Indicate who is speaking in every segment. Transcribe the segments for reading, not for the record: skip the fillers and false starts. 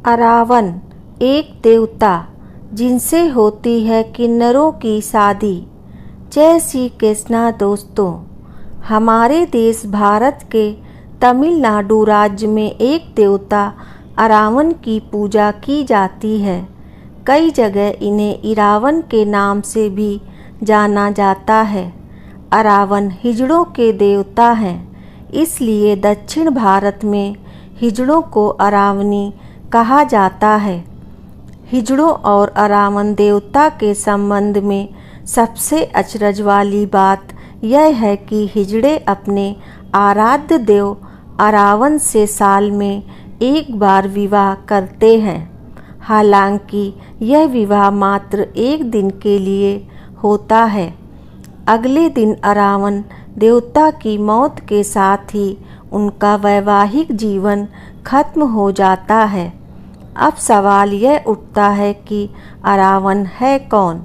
Speaker 1: अरावन एक देवता जिनसे होती है किन्नरों की शादी। जय श्री कृष्णा दोस्तों, हमारे देश भारत के तमिलनाडु राज्य में एक देवता अरावन की पूजा की जाती है। कई जगह इन्हें इरावन के नाम से भी जाना जाता है। अरावन हिजड़ों के देवता हैं, इसलिए दक्षिण भारत में हिजड़ों को अरावनी कहा जाता है। हिजड़ों और अरावन देवता के संबंध में सबसे अचरज वाली बात यह है कि हिजड़े अपने आराध्य देव अरावन से साल में एक बार विवाह करते हैं। हालांकि यह विवाह मात्र एक दिन के लिए होता है। अगले दिन अरावन देवता की मौत के साथ ही उनका वैवाहिक जीवन खत्म हो जाता है। अब सवाल यह उठता है कि अरावन है कौन,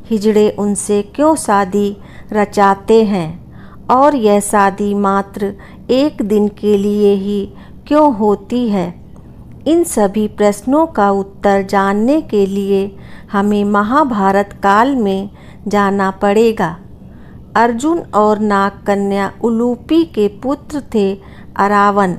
Speaker 1: हिजड़े उनसे क्यों शादी रचाते हैं और यह शादी मात्र एक दिन के लिए ही क्यों होती है। इन सभी प्रश्नों का उत्तर जानने के लिए हमें महाभारत काल में जाना पड़ेगा। अर्जुन और नाग कन्या उलूपी के पुत्र थे अरावन।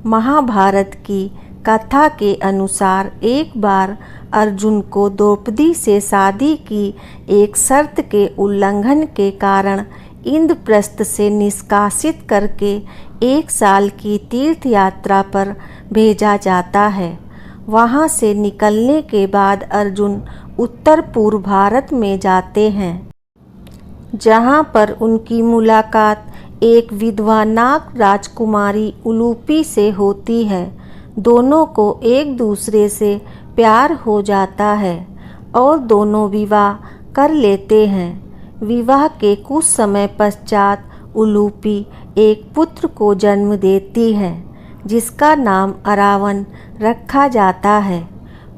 Speaker 1: महाभारत की कथा के अनुसार एक बार अर्जुन को द्रौपदी से शादी की एक शर्त के उल्लंघन के कारण इंद्रप्रस्थ से निष्कासित करके 1 साल की तीर्थ यात्रा पर भेजा जाता है। वहां से निकलने के बाद अर्जुन उत्तर पूर्व भारत में जाते हैं, जहां पर उनकी मुलाकात एक विधवा नाग राजकुमारी उलूपी से होती है। दोनों को एक दूसरे से प्यार हो जाता है और दोनों विवाह कर लेते हैं। विवाह के कुछ समय पश्चात उलूपी एक पुत्र को जन्म देती है, जिसका नाम अरावन रखा जाता है।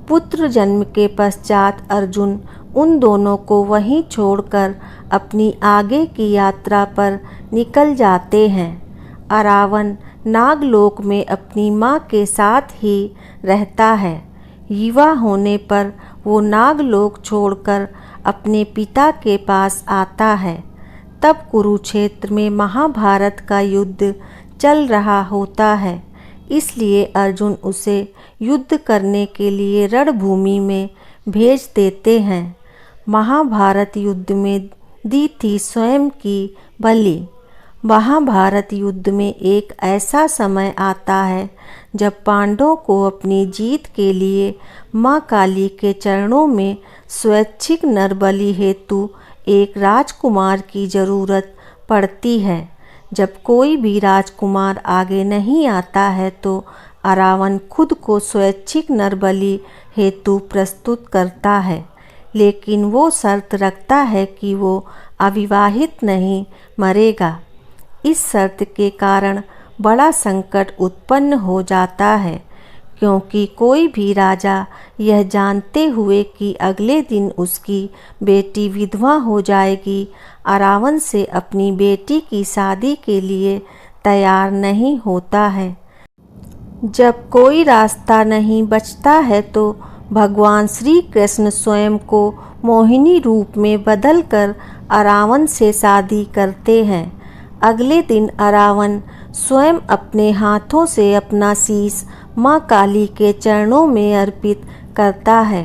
Speaker 1: पुत्र जन्म के पश्चात अर्जुन उन दोनों को वहीं छोड़कर अपनी आगे की यात्रा पर निकल जाते हैं। अरावन नागलोक में अपनी माँ के साथ ही रहता है। युवा होने पर वो नागलोक छोड़कर अपने पिता के पास आता है। तब कुरुक्षेत्र में महाभारत का युद्ध चल रहा होता है, इसलिए अर्जुन उसे युद्ध करने के लिए रणभूमि में भेज देते हैं। महाभारत युद्ध में दी थी स्वयं की बलि। महाभारत युद्ध में एक ऐसा समय आता है जब पांडवों को अपनी जीत के लिए माँ काली के चरणों में स्वैच्छिक नरबलि हेतु एक राजकुमार की जरूरत पड़ती है। जब कोई भी राजकुमार आगे नहीं आता है तो अरावन खुद को स्वैच्छिक नरबलि हेतु प्रस्तुत करता है, लेकिन वो शर्त रखता है कि वो अविवाहित नहीं मरेगा। इस शर्त के कारण बड़ा संकट उत्पन्न हो जाता है, क्योंकि कोई भी राजा यह जानते हुए कि अगले दिन उसकी बेटी विधवा हो जाएगी, अरावन से अपनी बेटी की शादी के लिए तैयार नहीं होता है। जब कोई रास्ता नहीं बचता है तो भगवान श्री कृष्ण स्वयं को मोहिनी रूप में बदलकर अरावन से शादी करते हैं। अगले दिन अरावन स्वयं अपने हाथों से अपना शीश माँ काली के चरणों में अर्पित करता है।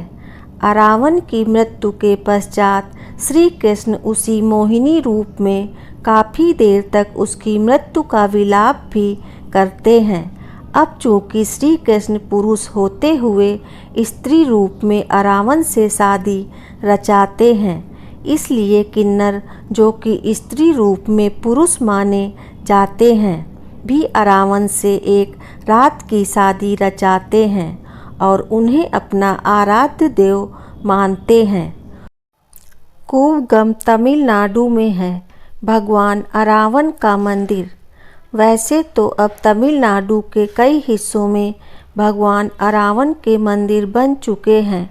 Speaker 1: अरावन की मृत्यु के पश्चात श्री कृष्ण उसी मोहिनी रूप में काफ़ी देर तक उसकी मृत्यु का विलाप भी करते हैं। अब चूँकि श्री कृष्ण पुरुष होते हुए स्त्री रूप में अरावन से शादी रचाते हैं, इसलिए किन्नर जो कि स्त्री रूप में पुरुष माने जाते हैं भी अरावन से एक रात की शादी रचाते हैं और उन्हें अपना आराध्य देव मानते हैं। कूवगम तमिलनाडु में है भगवान अरावन का मंदिर। वैसे तो अब तमिलनाडु के कई हिस्सों में भगवान अरावन के मंदिर बन चुके हैं,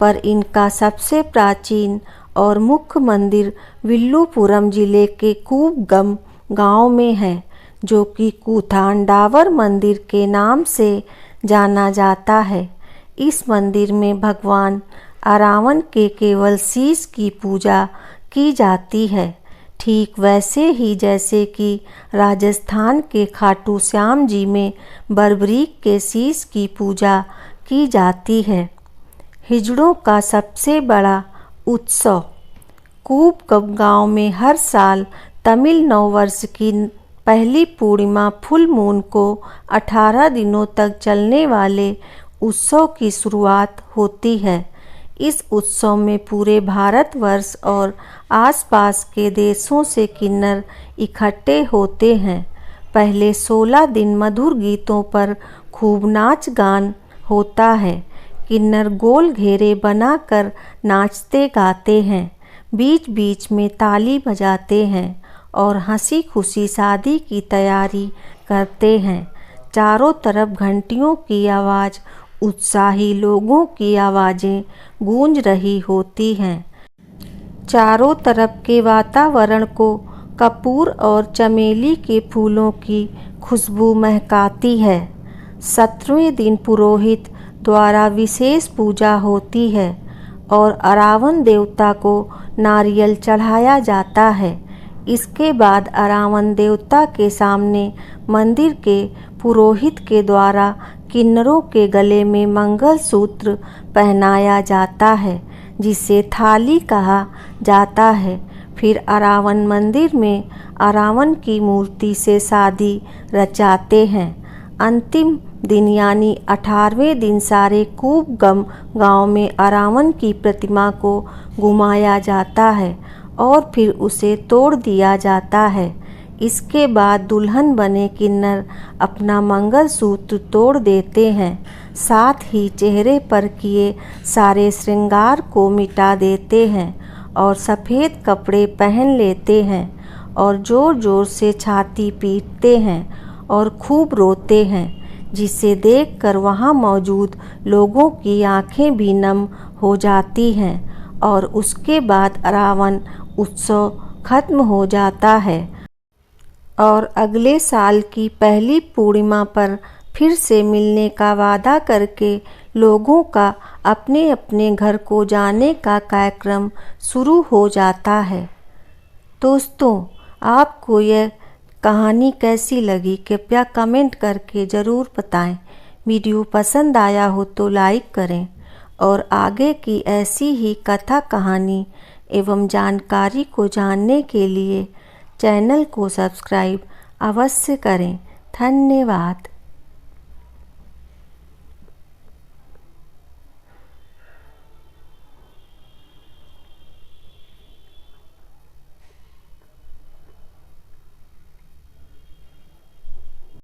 Speaker 1: पर इनका सबसे प्राचीन और मुख्य मंदिर विल्लुपुरम जिले के कूवगम गांव में है, जो कि कूथांडावर मंदिर के नाम से जाना जाता है। इस मंदिर में भगवान अरावण के केवल शीश की पूजा की जाती है, ठीक वैसे ही जैसे कि राजस्थान के खाटू श्याम जी में बर्बरीक के शीश की पूजा की जाती है। हिजड़ों का सबसे बड़ा उत्सव कूपगम गांव में हर साल तमिल नववर्ष की पहली पूर्णिमा फुल मून को 18 दिनों तक चलने वाले उत्सव की शुरुआत होती है। इस उत्सव में पूरे भारतवर्ष और आसपास के देशों से किन्नर इकट्ठे होते हैं। पहले 16 दिन मधुर गीतों पर खूब नाच गान होता है। किन्नर गोल घेरे बनाकर नाचते गाते हैं, बीच बीच में ताली बजाते हैं और हंसी खुशी शादी की तैयारी करते हैं। चारों तरफ घंटियों की आवाज़, उत्साही लोगों की आवाज़ें गूंज रही होती हैं। चारों तरफ के वातावरण को कपूर और चमेली के फूलों की खुशबू महकाती है। 17वें दिन पुरोहित द्वारा विशेष पूजा होती है और अरावण देवता को नारियल चढ़ाया जाता है। इसके बाद अरावण देवता के सामने मंदिर के पुरोहित के द्वारा किन्नरों के गले में मंगलसूत्र पहनाया जाता है, जिसे थाली कहा जाता है। फिर अरावण मंदिर में अरावण की मूर्ति से शादी रचाते हैं। अंतिम दिन यानी 18वें दिन सारे कूपगम गांव में अरावण की प्रतिमा को घुमाया जाता है और फिर उसे तोड़ दिया जाता है। इसके बाद दुल्हन बने किन्नर अपना मंगलसूत्र तोड़ देते हैं, साथ ही चेहरे पर किए सारे श्रृंगार को मिटा देते हैं और सफ़ेद कपड़े पहन लेते हैं और ज़ोर ज़ोर से छाती पीटते हैं और खूब रोते हैं, जिसे देखकर वहाँ मौजूद लोगों की आंखें भी नम हो जाती हैं और उसके बाद अरावण उत्सव खत्म हो जाता है और अगले साल की पहली पूर्णिमा पर फिर से मिलने का वादा करके लोगों का अपने अपने घर को जाने का कार्यक्रम शुरू हो जाता है। दोस्तों, आपको यह कहानी कैसी लगी कृपया कमेंट करके ज़रूर बताएं। वीडियो पसंद आया हो तो लाइक करें और आगे की ऐसी ही कथा कहानी एवं जानकारी को जानने के लिए चैनल को सब्सक्राइब अवश्य करें। धन्यवाद।